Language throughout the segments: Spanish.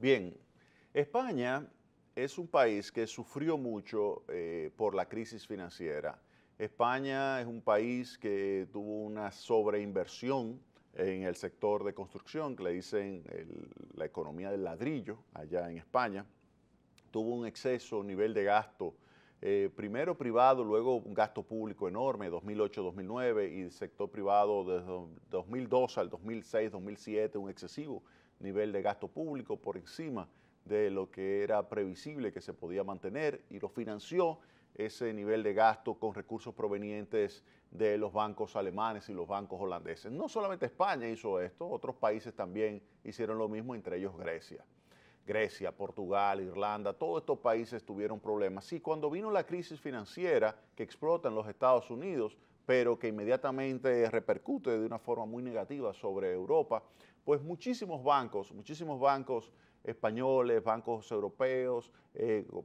Bien, España es un país que sufrió mucho por la crisis financiera. España es un país que tuvo una sobreinversión en el sector de construcción, que le dicen la economía del ladrillo allá en España. Tuvo un exceso nivel de gasto, primero privado, luego un gasto público enorme, 2008-2009, y el sector privado desde 2002 al 2006-2007, un excesivo nivel de gasto público por encima de lo que era previsible que se podía mantener, y lo financió ese nivel de gasto con recursos provenientes de los bancos alemanes y los bancos holandeses. No solamente España hizo esto, otros países también hicieron lo mismo, entre ellos Grecia. Grecia, Portugal, Irlanda, todos estos países tuvieron problemas. Sí, cuando vino la crisis financiera que explota en los Estados Unidos, pero que inmediatamente repercute de una forma muy negativa sobre Europa, pues muchísimos bancos españoles, bancos europeos,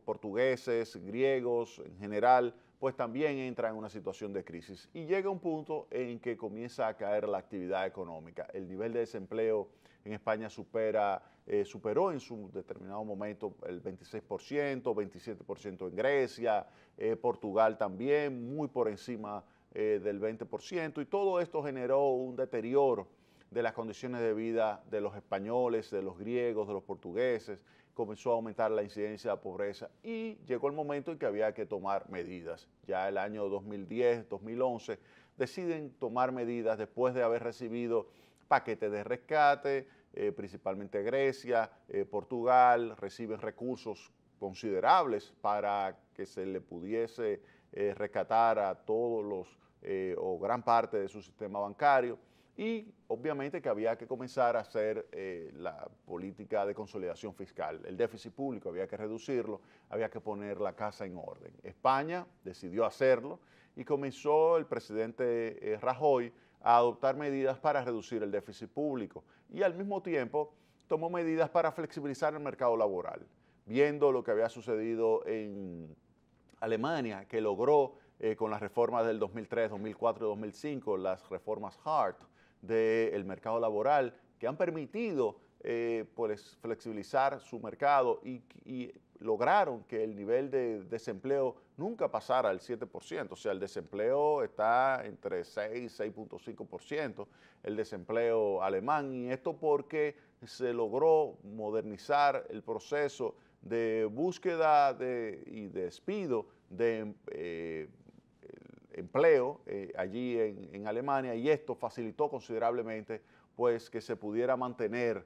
portugueses, griegos en general, pues también entran en una situación de crisis. Y llega un punto en que comienza a caer la actividad económica. El nivel de desempleo en España superó en su determinado momento el 26%, 27% en Grecia, Portugal también, muy por encima del 20%, y todo esto generó un deterioro de las condiciones de vida de los españoles, de los griegos, de los portugueses. Comenzó a aumentar la incidencia de la pobreza y llegó el momento en que había que tomar medidas. Ya el año 2010, 2011, deciden tomar medidas después de haber recibido paquetes de rescate, principalmente Grecia, Portugal, reciben recursos considerables para que se le pudiese rescatar a todos los o gran parte de su sistema bancario, y obviamente que había que comenzar a hacer la política de consolidación fiscal. El déficit público había que reducirlo, había que poner la casa en orden. España decidió hacerlo y comenzó el presidente Rajoy a adoptar medidas para reducir el déficit público, y al mismo tiempo tomó medidas para flexibilizar el mercado laboral, viendo lo que había sucedido en Alemania, que logró con las reformas del 2003, 2004 y 2005, las reformas Hart del mercado laboral, que han permitido pues, flexibilizar su mercado y lograron que el nivel de desempleo nunca pasara al 7%, o sea, el desempleo está entre 6 y 6.5%, el desempleo alemán, y esto porque se logró modernizar el proceso de búsqueda y despido de empleo allí en Alemania, y esto facilitó considerablemente pues que se pudiera mantener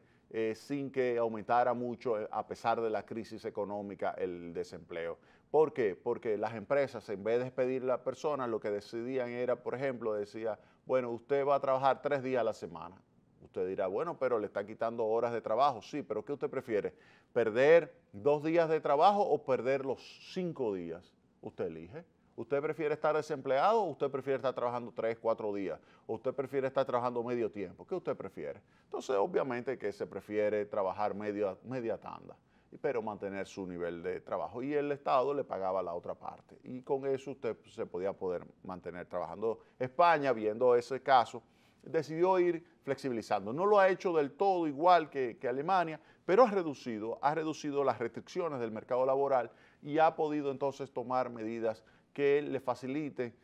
sin que aumentara mucho a pesar de la crisis económica el desempleo. ¿Por qué? Porque las empresas, en vez de despedir a la persona, lo que decidían era, por ejemplo, decía, bueno, usted va a trabajar 3 días a la semana. Usted dirá, bueno, pero le está quitando horas de trabajo. Sí, pero ¿qué usted prefiere? ¿Perder 2 días de trabajo o perder los 5 días? Usted elige. ¿Usted prefiere estar desempleado o usted prefiere estar trabajando 3, 4 días? ¿O usted prefiere estar trabajando medio tiempo? ¿Qué usted prefiere? Entonces, obviamente que se prefiere trabajar media tanda, pero mantener su nivel de trabajo. Y el Estado le pagaba la otra parte. Y con eso usted se podía poder mantener trabajando. España, viendo ese caso, decidió ir flexibilizando. No lo ha hecho del todo igual que Alemania, pero ha reducido las restricciones del mercado laboral y ha podido entonces tomar medidas que le faciliten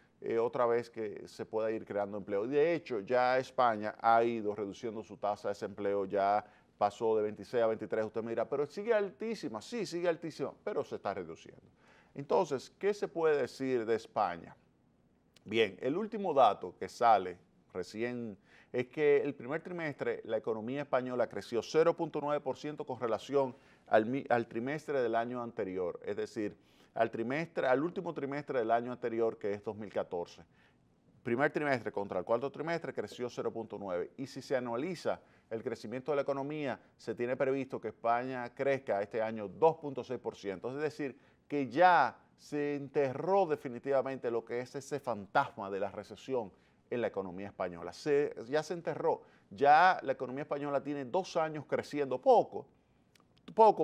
otra vez que se pueda ir creando empleo. De hecho, ya España ha ido reduciendo su tasa de desempleo, ya pasó de 26 a 23, usted me dirá, pero sigue altísima, sí, sigue altísima, pero se está reduciendo. Entonces, ¿qué se puede decir de España? Bien, el último dato que sale recién es que el primer trimestre la economía española creció 0.9% con relación al trimestre del año anterior, es decir, al último trimestre del año anterior, que es 2014. Primer trimestre contra el cuarto trimestre creció 0.9%, y si se anualiza el crecimiento de la economía, se tiene previsto que España crezca este año 2.6%, es decir, que ya se enterró definitivamente lo que es ese fantasma de la recesión en la economía española. Ya se enterró, ya la economía española tiene 2 años creciendo poco,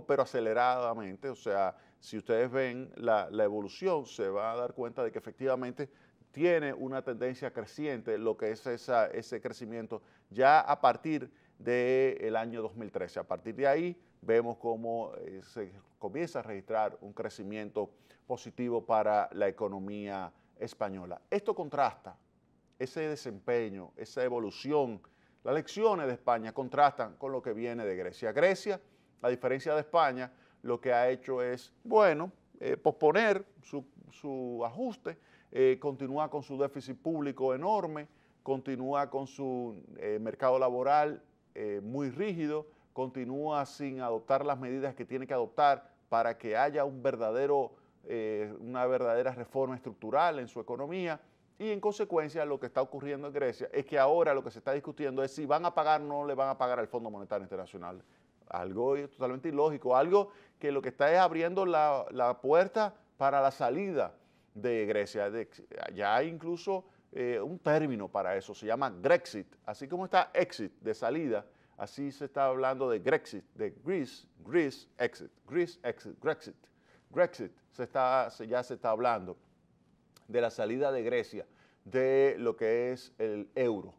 pero aceleradamente. O sea, si ustedes ven la evolución, se va a dar cuenta de que efectivamente tiene una tendencia creciente lo que es ese crecimiento ya a partir del año 2013. A partir de ahí vemos cómo se comienza a registrar un crecimiento positivo para la economía española. Esto contrasta, ese desempeño, esa evolución, las lecciones de España contrastan con lo que viene de Grecia. Grecia, a diferencia de España, lo que ha hecho es, bueno, posponer su ajuste, continúa con su déficit público enorme, continúa con su mercado laboral muy rígido, continúa sin adoptar las medidas que tiene que adoptar para que haya una verdadera reforma estructural en su economía. Y en consecuencia lo que está ocurriendo en Grecia es que ahora lo que se está discutiendo es si van a pagar o no le van a pagar al Fondo Monetario Internacional. Algo totalmente ilógico, algo que lo que está es abriendo la puerta para la salida de Grecia. Ya hay incluso un término para eso, se llama Grexit. Así como está exit, de salida, así se está hablando de Grexit, de Greece, exit, Grexit. Grexit ya se está hablando de la salida de Grecia de lo que es el euro.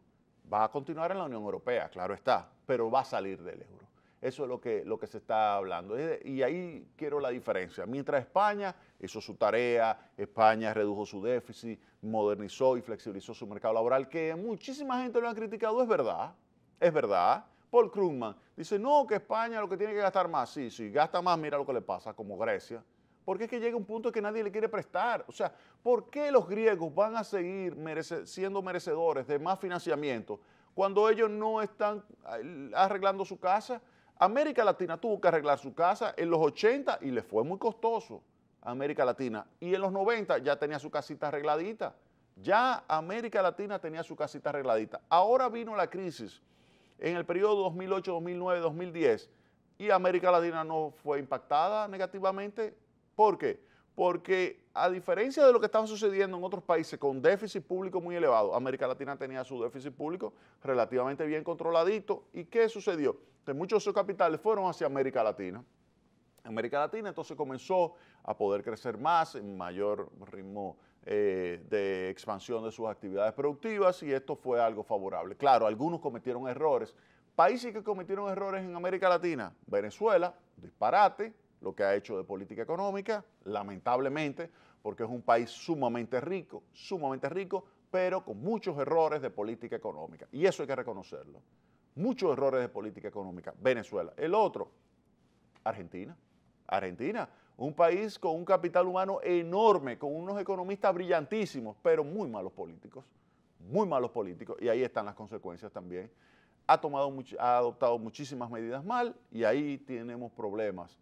Va a continuar en la Unión Europea, claro está, pero va a salir del euro. Eso es lo que se está hablando. Y ahí quiero la diferencia. Mientras España hizo su tarea, España redujo su déficit, modernizó y flexibilizó su mercado laboral, que muchísima gente lo ha criticado, es verdad, es verdad. Paul Krugman dice, no, que España lo que tiene que gastar más. Sí, gasta más, mira lo que le pasa, como Grecia. Porque es que llega un punto que nadie le quiere prestar. O sea, ¿por qué los griegos van a seguir siendo merecedores de más financiamiento cuando ellos no están arreglando su casa? América Latina tuvo que arreglar su casa en los 80 y le fue muy costoso a América Latina. Y en los 90 ya tenía su casita arregladita. Ya América Latina tenía su casita arregladita. Ahora vino la crisis en el periodo 2008, 2009, 2010 y América Latina no fue impactada negativamente. ¿Por qué? Porque a diferencia de lo que estaba sucediendo en otros países con déficit público muy elevado, América Latina tenía su déficit público relativamente bien controladito. ¿Y qué sucedió? Que muchos de sus capitales fueron hacia América Latina. América Latina entonces comenzó a poder crecer más en mayor ritmo de expansión de sus actividades productivas y esto fue algo favorable. Claro, algunos cometieron errores. Países que cometieron errores en América Latina, Venezuela, disparate, lo que ha hecho de política económica, lamentablemente, porque es un país sumamente rico, pero con muchos errores de política económica. Y eso hay que reconocerlo. Muchos errores de política económica. Venezuela. El otro, Argentina. Argentina, un país con un capital humano enorme, con unos economistas brillantísimos, pero muy malos políticos. Muy malos políticos. Y ahí están las consecuencias también. Ha adoptado muchísimas medidas mal y ahí tenemos problemas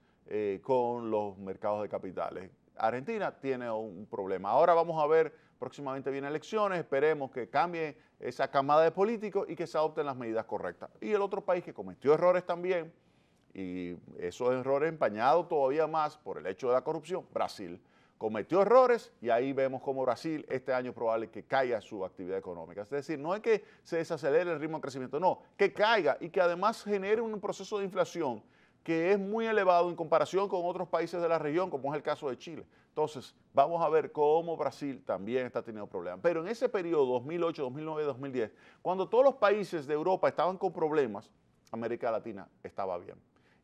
con los mercados de capitales. Argentina tiene un problema. Ahora vamos a ver, próximamente vienen elecciones, esperemos que cambie esa camada de políticos y que se adopten las medidas correctas. Y el otro país que cometió errores también, y esos errores empañados todavía más por el hecho de la corrupción, Brasil. Cometió errores y ahí vemos cómo Brasil este año es probable que caiga su actividad económica. Es decir, no es que se desacelere el ritmo de crecimiento, no, que caiga y que además genere un proceso de inflación que es muy elevado en comparación con otros países de la región, como es el caso de Chile. Entonces, vamos a ver cómo Brasil también está teniendo problemas. Pero en ese periodo, 2008, 2009, 2010, cuando todos los países de Europa estaban con problemas, América Latina estaba bien.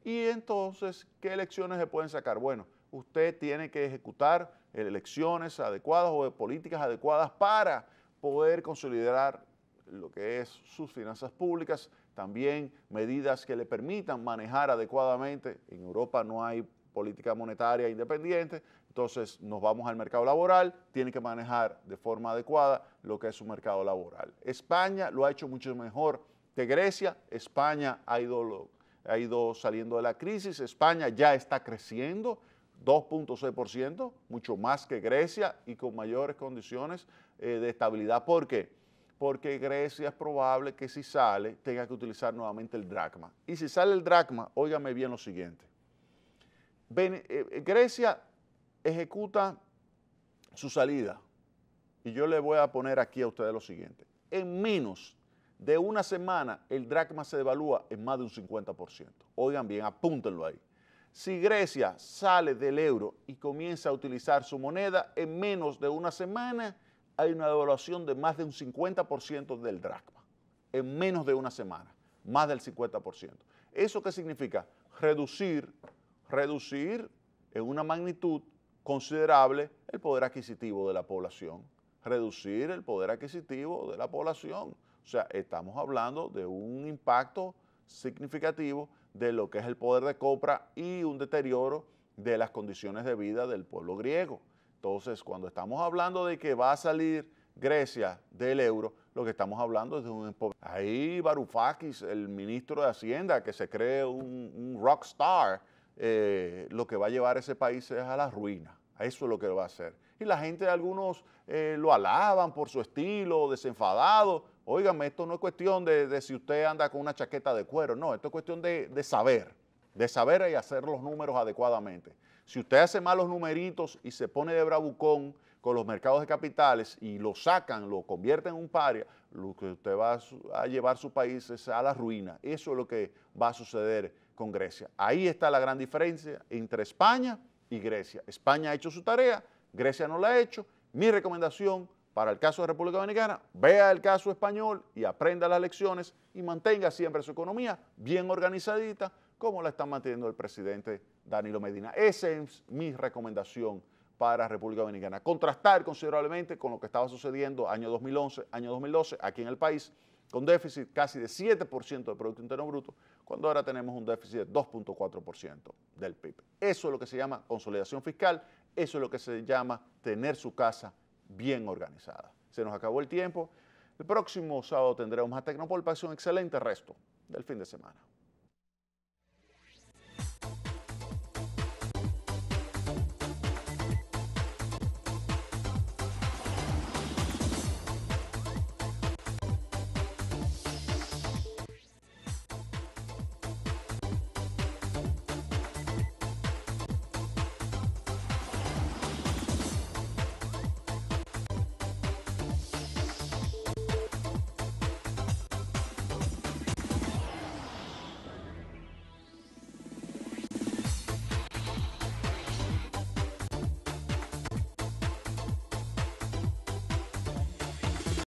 Y entonces, ¿qué elecciones se pueden sacar? Bueno, usted tiene que ejecutar elecciones adecuadas o políticas adecuadas para poder consolidar lo que es sus finanzas públicas, también medidas que le permitan manejar adecuadamente. En Europa no hay política monetaria independiente, entonces nos vamos al mercado laboral, tiene que manejar de forma adecuada lo que es su mercado laboral. España lo ha hecho mucho mejor que Grecia. España ha ido saliendo de la crisis, España ya está creciendo 2.6%, mucho más que Grecia y con mayores condiciones de estabilidad. ¿Por qué? Porque Grecia es probable que si sale tenga que utilizar nuevamente el dracma. Y si sale el dracma, óigame bien lo siguiente. Grecia ejecuta su salida y yo le voy a poner aquí a ustedes lo siguiente. En menos de una semana el dracma se devalúa en más de un 50%. Oigan bien, apúntenlo ahí. Si Grecia sale del euro y comienza a utilizar su moneda, en menos de una semana hay una devaluación de más de un 50% del dracma. En menos de una semana, más del 50%. ¿Eso qué significa? reducir en una magnitud considerable el poder adquisitivo de la población. Reducir el poder adquisitivo de la población. O sea, estamos hablando de un impacto significativo de lo que es el poder de compra y un deterioro de las condiciones de vida del pueblo griego. Entonces, cuando estamos hablando de que va a salir Grecia del euro, lo que estamos hablando es de un empobrecimiento. Ahí Varoufakis, el ministro de Hacienda, que se cree un rockstar, lo que va a llevar a ese país es a la ruina. Eso es lo que va a hacer. Y la gente, algunos lo alaban por su estilo desenfadado. Óigame, esto no es cuestión de si usted anda con una chaqueta de cuero, no, esto es cuestión de saber y hacer los números adecuadamente. Si usted hace malos numeritos y se pone de bravucón con los mercados de capitales y lo sacan, lo convierten en un paria, lo que usted va a llevar su país es a la ruina. Eso es lo que va a suceder con Grecia. Ahí está la gran diferencia entre España y Grecia. España ha hecho su tarea, Grecia no la ha hecho. Mi recomendación para el caso de República Dominicana, vea el caso español y aprenda las lecciones y mantenga siempre su economía bien organizadita, como la está manteniendo el presidente Danilo Medina. Esa es mi recomendación para República Dominicana. Contrastar considerablemente con lo que estaba sucediendo año 2011, año 2012, aquí en el país, con déficit casi de 7% del Producto Interno Bruto, cuando ahora tenemos un déficit de 2.4% del PIB. Eso es lo que se llama consolidación fiscal, eso es lo que se llama tener su casa bien organizada. Se nos acabó el tiempo. El próximo sábado tendremos más Tecnopol para un excelente resto del fin de semana.